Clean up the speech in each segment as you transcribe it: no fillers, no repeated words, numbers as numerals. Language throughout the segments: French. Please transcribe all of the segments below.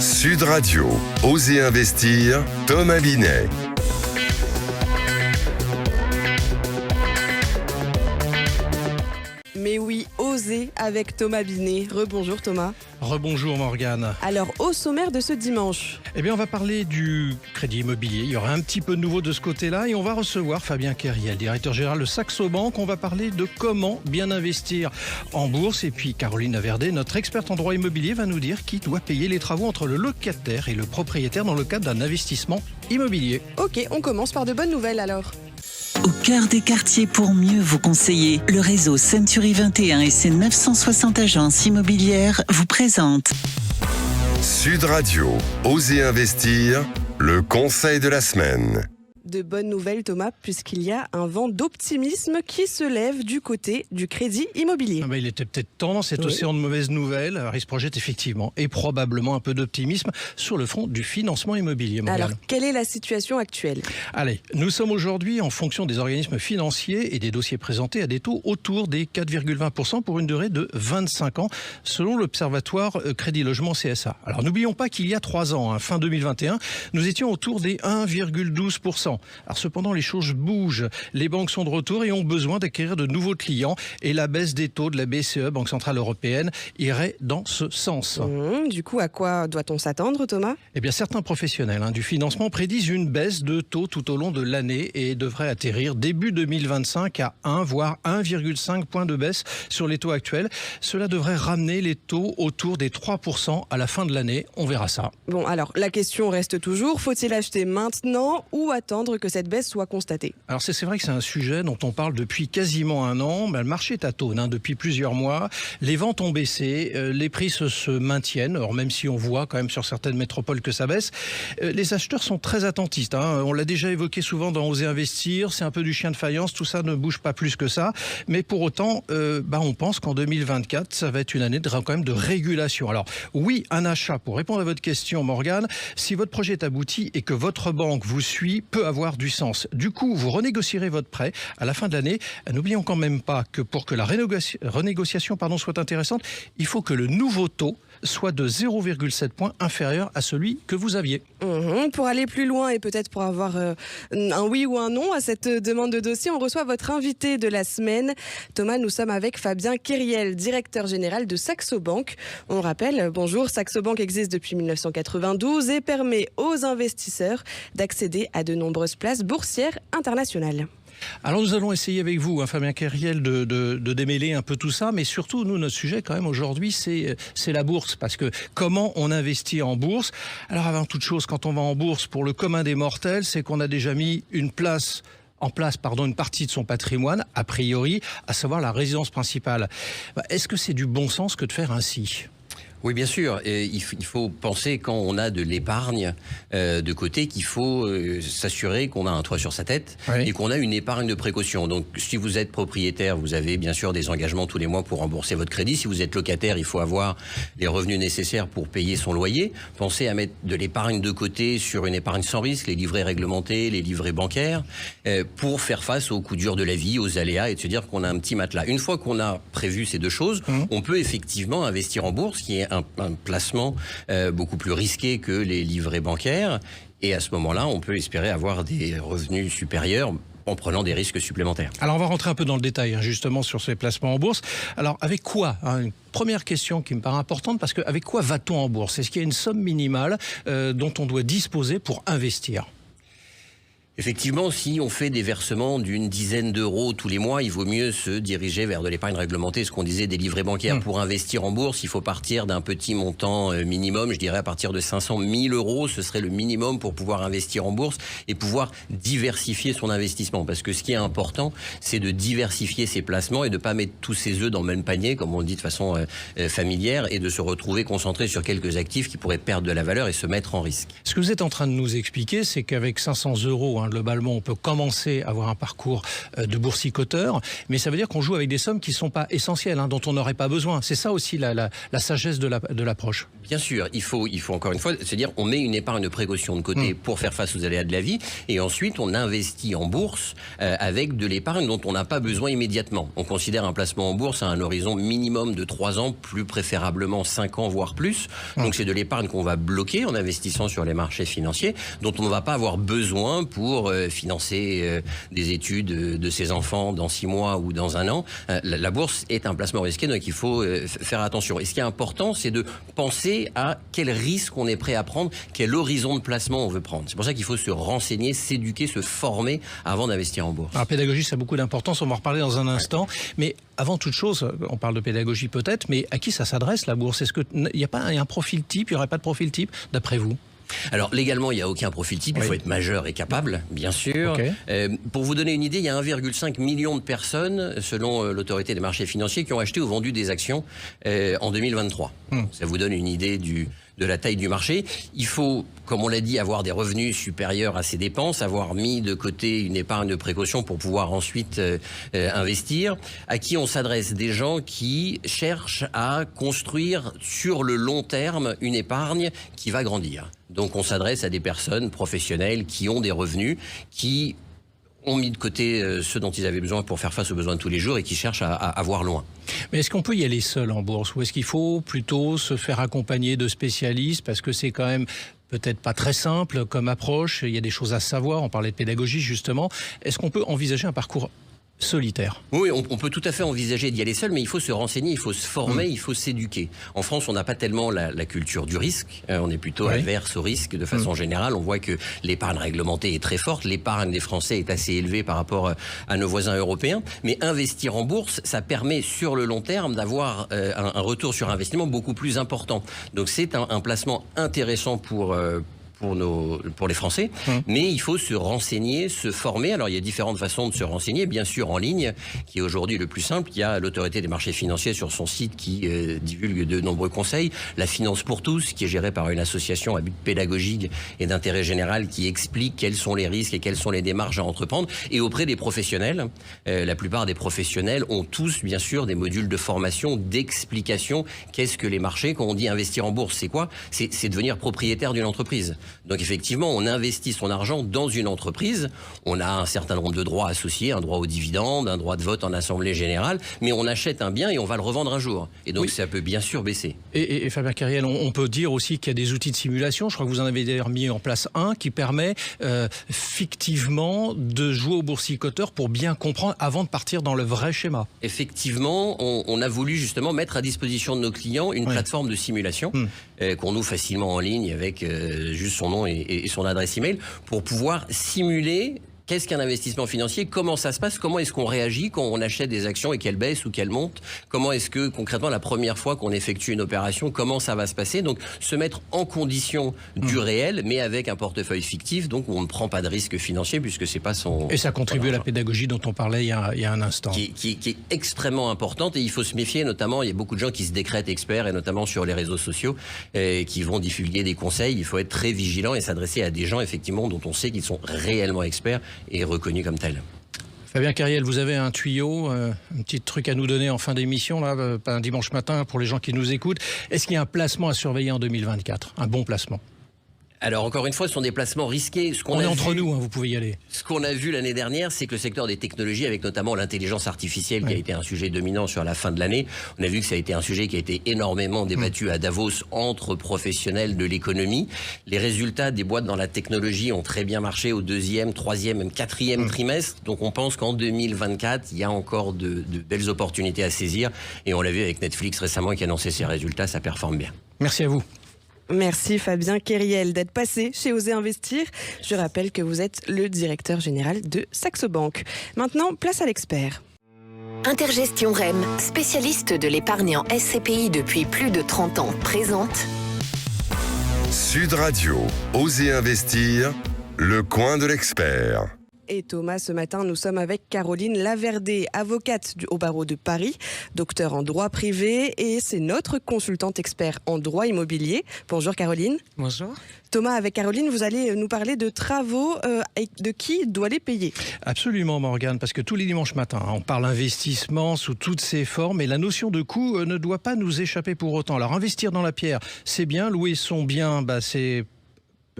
Sud Radio, Osez investir, Thomas Binet. Mais oui, Osez avec Thomas Binet. Rebonjour Thomas. Rebonjour Morgane. Alors, au sommaire de ce dimanche. Eh bien, on va parler du crédit immobilier. Il y aura un petit peu de nouveau de ce côté-là et on va recevoir Fabien Keriel, directeur général de Saxo Bank. On va parler de comment bien investir en bourse. Et puis, Caroline Laverdet, notre experte en droit immobilier, va nous dire qui doit payer les travaux entre le locataire et le propriétaire dans le cadre d'un investissement immobilier. Ok, on commence par de bonnes nouvelles alors. Au cœur des quartiers pour mieux vous conseiller, le réseau Century 21 et ses 960 agences immobilières vous présentent Sud Radio, Osez investir, le conseil de la semaine. De bonnes nouvelles Thomas, puisqu'il y a un vent d'optimisme qui se lève du côté du crédit immobilier. Il était peut-être temps dans cet océan de mauvaises nouvelles. Il se projette effectivement et probablement un peu d'optimisme sur le front du financement immobilier. Morgane. Alors, quelle est la situation actuelle ? Allez, nous sommes aujourd'hui en fonction des organismes financiers et des dossiers présentés à des taux autour des 4,20% pour une durée de 25 ans, selon l'Observatoire Crédit Logement CSA. Alors n'oublions pas qu'il y a 3 ans, fin 2021, nous étions autour des 1,12%. Alors cependant, les choses bougent. Les banques sont de retour et ont besoin d'acquérir de nouveaux clients. Et la baisse des taux de la BCE, Banque Centrale Européenne, irait dans ce sens. Du coup, à quoi doit-on s'attendre, Thomas ? Eh bien, certains professionnels du financement prédisent une baisse de taux tout au long de l'année et devraient atterrir début 2025 à 1, voire 1,5 point de baisse sur les taux actuels. Cela devrait ramener les taux autour des 3% à la fin de l'année. On verra ça. Bon, alors, la question reste toujours, faut-il acheter maintenant ou attendre que cette baisse soit constatée ? Alors c'est vrai que c'est un sujet dont on parle depuis quasiment un an. Le marché tâtonne depuis plusieurs mois. Les ventes ont baissé, les prix se maintiennent. Or même si on voit quand même sur certaines métropoles que ça baisse, les acheteurs sont très attentistes. On l'a déjà évoqué souvent dans Osez investir. C'est un peu du chien de faïence. Tout ça ne bouge pas plus que ça. Mais pour autant, on pense qu'en 2024, ça va être une année quand même de régulation. Alors oui, un achat. Pour répondre à votre question, Morgane, si votre projet est abouti et que votre banque vous suit, peut avoir du sens. Du coup, vous renégocierez votre prêt à la fin de l'année. N'oublions quand même pas que pour que la renégociation soit intéressante, il faut que le nouveau taux soit de 0,7 points inférieur à celui que vous aviez. Pour aller plus loin et peut-être pour avoir un oui ou un non à cette demande de dossier, on reçoit votre invité de la semaine. Thomas, nous sommes avec Fabien Keriel, directeur général de Saxo Bank. On rappelle, bonjour, Saxo Bank existe depuis 1992 et permet aux investisseurs d'accéder à de nombreuses places boursières internationales. Alors nous allons essayer avec vous, Fabien Keriel, de démêler un peu tout ça, mais surtout, nous, notre sujet quand même aujourd'hui, c'est la bourse, parce que comment on investit en bourse ? Alors avant toute chose, quand on va en bourse, pour le commun des mortels, c'est qu'on a déjà mis une partie de son patrimoine, a priori, à savoir la résidence principale. Est-ce que c'est du bon sens que de faire ainsi ? Oui, bien sûr. Il faut penser quand on a de l'épargne de côté qu'il faut s'assurer qu'on a un toit sur sa tête et qu'on a une épargne de précaution. Donc, si vous êtes propriétaire, vous avez bien sûr des engagements tous les mois pour rembourser votre crédit. Si vous êtes locataire, il faut avoir les revenus nécessaires pour payer son loyer. Pensez à mettre de l'épargne de côté sur une épargne sans risque, les livrets réglementés, les livrets bancaires, pour faire face aux coups durs de la vie, aux aléas et de se dire qu'on a un petit matelas. Une fois qu'on a prévu ces deux choses, on peut effectivement investir en bourse, qui est un placement beaucoup plus risqué que les livrets bancaires. Et à ce moment-là, on peut espérer avoir des revenus supérieurs en prenant des risques supplémentaires. Alors on va rentrer un peu dans le détail justement sur ces placements en bourse. Alors avec quoi une première question qui me paraît importante, parce qu'avec quoi va-t-on en bourse ? Est-ce qu'il y a une somme minimale dont on doit disposer pour investir ? Effectivement, si on fait des versements d'une dizaine d'euros tous les mois, il vaut mieux se diriger vers de l'épargne réglementée, ce qu'on disait des livrets bancaires. Pour investir en bourse, il faut partir d'un petit montant minimum, je dirais à partir de 500 000 euros, ce serait le minimum pour pouvoir investir en bourse et pouvoir diversifier son investissement. Parce que ce qui est important, c'est de diversifier ses placements et de ne pas mettre tous ses œufs dans le même panier, comme on le dit de façon familière, et de se retrouver concentré sur quelques actifs qui pourraient perdre de la valeur et se mettre en risque. Ce que vous êtes en train de nous expliquer, c'est qu'avec 500 euros hein. Globalement, on peut commencer à avoir un parcours de boursicoteur, mais ça veut dire qu'on joue avec des sommes qui ne sont pas essentielles, hein, dont on n'aurait pas besoin. C'est ça aussi la sagesse de l'approche. Bien sûr, il faut encore une fois se dire, on met une épargne de précaution de côté pour faire face aux aléas de la vie, et ensuite on investit en bourse avec de l'épargne dont on n'a pas besoin immédiatement. On considère un placement en bourse à un horizon minimum de 3 ans, plus préférablement 5 ans, voire plus. Donc c'est de l'épargne qu'on va bloquer en investissant sur les marchés financiers, dont on ne va pas avoir besoin pour financer des études de ses enfants dans 6 mois ou dans 1 an. La bourse est un placement risqué, donc il faut faire attention. Et ce qui est important, c'est de penser à quel risque on est prêt à prendre, quel horizon de placement on veut prendre. C'est pour ça qu'il faut se renseigner, s'éduquer, se former avant d'investir en bourse. Alors, pédagogie, ça a beaucoup d'importance, on va en reparler dans un instant. Mais avant toute chose, on parle de pédagogie peut-être, mais à qui ça s'adresse la bourse? Est-ce qu'il n'y a pas un profil type, il n'y aurait pas de profil type d'après vous? Alors légalement, il n'y a aucun profil type, il faut être majeur et capable, bien sûr. Okay. Pour vous donner une idée, il y a 1,5 million de personnes, selon l'autorité des marchés financiers, qui ont acheté ou vendu des actions en 2023. Ça vous donne une idée de la taille du marché. Il faut, comme on l'a dit, avoir des revenus supérieurs à ses dépenses, avoir mis de côté une épargne de précaution pour pouvoir ensuite investir. À qui on s'adresse? Des gens qui cherchent à construire sur le long terme une épargne qui va grandir. Donc on s'adresse à des personnes professionnelles qui ont des revenus, qui ont mis de côté ce dont ils avaient besoin pour faire face aux besoins de tous les jours et qui cherchent à voir loin. Mais est-ce qu'on peut y aller seul en bourse ou est-ce qu'il faut plutôt se faire accompagner de spécialistes parce que c'est quand même peut-être pas très simple comme approche, il y a des choses à savoir, on parlait de pédagogie justement. Est-ce qu'on peut envisager un parcours solitaire? Oui, on peut tout à fait envisager d'y aller seul, mais il faut se renseigner, il faut se former, il faut s'éduquer. En France, on n'a pas tellement la culture du risque, on est plutôt averse au risque de façon générale. On voit que l'épargne réglementée est très forte, l'épargne des Français est assez élevée par rapport à nos voisins européens, mais investir en bourse, ça permet sur le long terme d'avoir un retour sur investissement beaucoup plus important. Donc c'est un placement intéressant pour les Français, mais il faut se renseigner, se former. Alors il y a différentes façons de se renseigner, bien sûr en ligne, qui est aujourd'hui le plus simple. Il y a l'autorité des marchés financiers sur son site qui divulgue de nombreux conseils. La Finance pour tous, qui est gérée par une association à but pédagogique et d'intérêt général, qui explique quels sont les risques et quelles sont les démarches à entreprendre. Et auprès des professionnels, la plupart des professionnels ont tous, bien sûr, des modules de formation, d'explication. Qu'est-ce que les marchés? Quand on dit investir en bourse, c'est quoi? C'est devenir propriétaire d'une entreprise. Donc effectivement, on investit son argent dans une entreprise. On a un certain nombre de droits associés, un droit aux dividendes, un droit de vote en assemblée générale, mais on achète un bien et on va le revendre un jour. Et donc ça peut bien sûr baisser. Et Fabien Keriel, on peut dire aussi qu'il y a des outils de simulation. Je crois que vous en avez d'ailleurs mis en place un qui permet fictivement de jouer au boursicoteur pour bien comprendre avant de partir dans le vrai schéma. Effectivement, on a voulu justement mettre à disposition de nos clients une plateforme de simulation qu'on ouvre facilement en ligne avec juste son nom et son adresse email pour pouvoir simuler qu'est-ce qu'un investissement financier, comment ça se passe, comment est-ce qu'on réagit quand on achète des actions et qu'elles baissent ou qu'elles montent, comment est-ce que concrètement la première fois qu'on effectue une opération, comment ça va se passer. Donc se mettre en condition du réel mais avec un portefeuille fictif, donc où on ne prend pas de risque financier puisque c'est pas son... Et ça contribue à la pédagogie dont on parlait il y a un instant. Qui est extrêmement importante et il faut se méfier notamment, il y a beaucoup de gens qui se décrètent experts et notamment sur les réseaux sociaux qui vont divulguer des conseils. Il faut être très vigilant et s'adresser à des gens effectivement dont on sait qu'ils sont réellement experts et reconnu comme tel. Fabien Keriel, vous avez un tuyau, un petit truc à nous donner en fin d'émission, là, un dimanche matin pour les gens qui nous écoutent. Est-ce qu'il y a un placement à surveiller en 2024 ? Un bon placement ? Alors encore une fois, ce sont des placements risqués. On est entre nous, vous pouvez y aller. Ce qu'on a vu l'année dernière, c'est que le secteur des technologies, avec notamment l'intelligence artificielle qui a été un sujet dominant sur la fin de l'année, on a vu que ça a été un sujet qui a été énormément débattu à Davos entre professionnels de l'économie. Les résultats des boîtes dans la technologie ont très bien marché au 2e, 3e, même 4e trimestre. Donc on pense qu'en 2024, il y a encore de belles opportunités à saisir. Et on l'a vu avec Netflix récemment qui a annoncé ses résultats, ça performe bien. Merci à vous. Merci Fabien Keriel d'être passé chez Osez Investir. Je rappelle que vous êtes le directeur général de Saxo Bank. Maintenant, place à l'expert. Intergestion REM, spécialiste de l'épargne en SCPI depuis plus de 30 ans, présente Sud Radio, Osez Investir, le coin de l'expert. et Thomas. Ce matin, nous sommes avec Caroline Laverdé, avocate au barreau de Paris, docteur en droit privé et c'est notre consultante expert en droit immobilier. Bonjour Caroline. Bonjour. Thomas, avec Caroline, vous allez nous parler de travaux et de qui doit les payer. Absolument Morgane, parce que tous les dimanches matins, on parle investissement sous toutes ses formes et la notion de coût ne doit pas nous échapper pour autant. Alors investir dans la pierre, c'est bien, louer son bien, c'est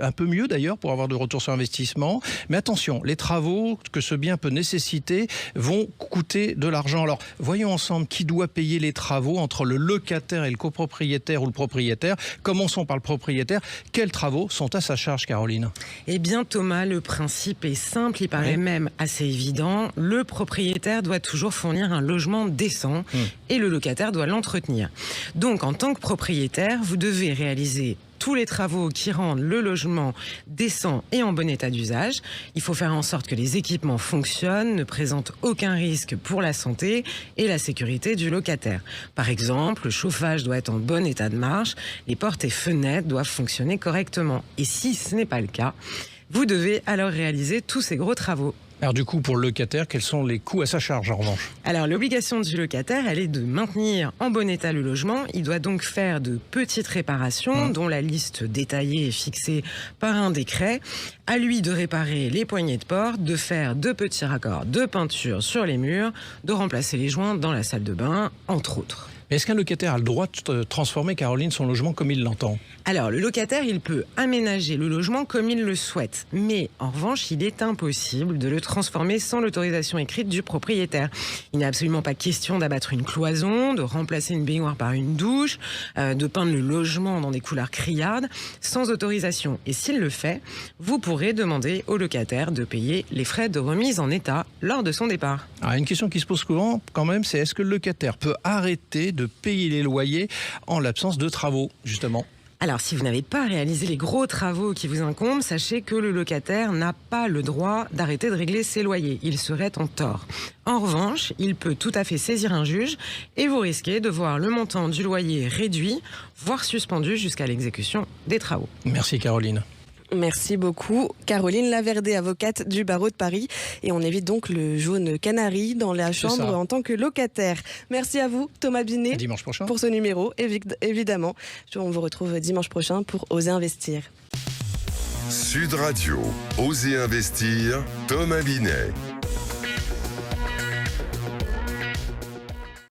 un peu mieux d'ailleurs pour avoir de retour sur investissement. Mais attention, les travaux que ce bien peut nécessiter vont coûter de l'argent. Alors voyons ensemble qui doit payer les travaux entre le locataire et le copropriétaire ou le propriétaire. Commençons par le propriétaire. Quels travaux sont à sa charge, Caroline ? Eh bien Thomas, le principe est simple, il paraît même assez évident. Le propriétaire doit toujours fournir un logement décent et le locataire doit l'entretenir. Donc en tant que propriétaire, vous devez réaliser tous les travaux qui rendent le logement décent et en bon état d'usage. Il faut faire en sorte que les équipements fonctionnent, ne présentent aucun risque pour la santé et la sécurité du locataire. Par exemple, le chauffage doit être en bon état de marche, les portes et fenêtres doivent fonctionner correctement. Et si ce n'est pas le cas, vous devez alors réaliser tous ces gros travaux. Alors du coup, pour le locataire, quels sont les coûts à sa charge en revanche ? Alors l'obligation du locataire, elle est de maintenir en bon état le logement. Il doit donc faire de petites réparations, dont la liste détaillée est fixée par un décret. À lui de réparer les poignées de porte, de faire de petits raccords de peinture sur les murs, de remplacer les joints dans la salle de bain, entre autres. Est-ce qu'un locataire a le droit de transformer, Caroline, son logement comme il l'entend ? Alors, le locataire, il peut aménager le logement comme il le souhaite. Mais, en revanche, il est impossible de le transformer sans l'autorisation écrite du propriétaire. Il n'est absolument pas question d'abattre une cloison, de remplacer une baignoire par une douche, de peindre le logement dans des couleurs criardes, sans autorisation. Et s'il le fait, vous pourrez demander au locataire de payer les frais de remise en état lors de son départ. Alors, une question qui se pose souvent, quand même, c'est est-ce que le locataire peut arrêter de payer les loyers en l'absence de travaux, justement ? Alors, si vous n'avez pas réalisé les gros travaux qui vous incombent, sachez que le locataire n'a pas le droit d'arrêter de régler ses loyers. Il serait en tort. En revanche, il peut tout à fait saisir un juge et vous risquez de voir le montant du loyer réduit, voire suspendu jusqu'à l'exécution des travaux. Merci Caroline. Merci beaucoup. Caroline Laverdé, avocate du barreau de Paris. Et on évite donc le jaune canari dans la chambre en tant que locataire. Merci à vous, Thomas Binet, dimanche prochain. Pour ce numéro, évidemment. On vous retrouve dimanche prochain pour Oser Investir. Sud Radio, Oser Investir, Thomas Binet.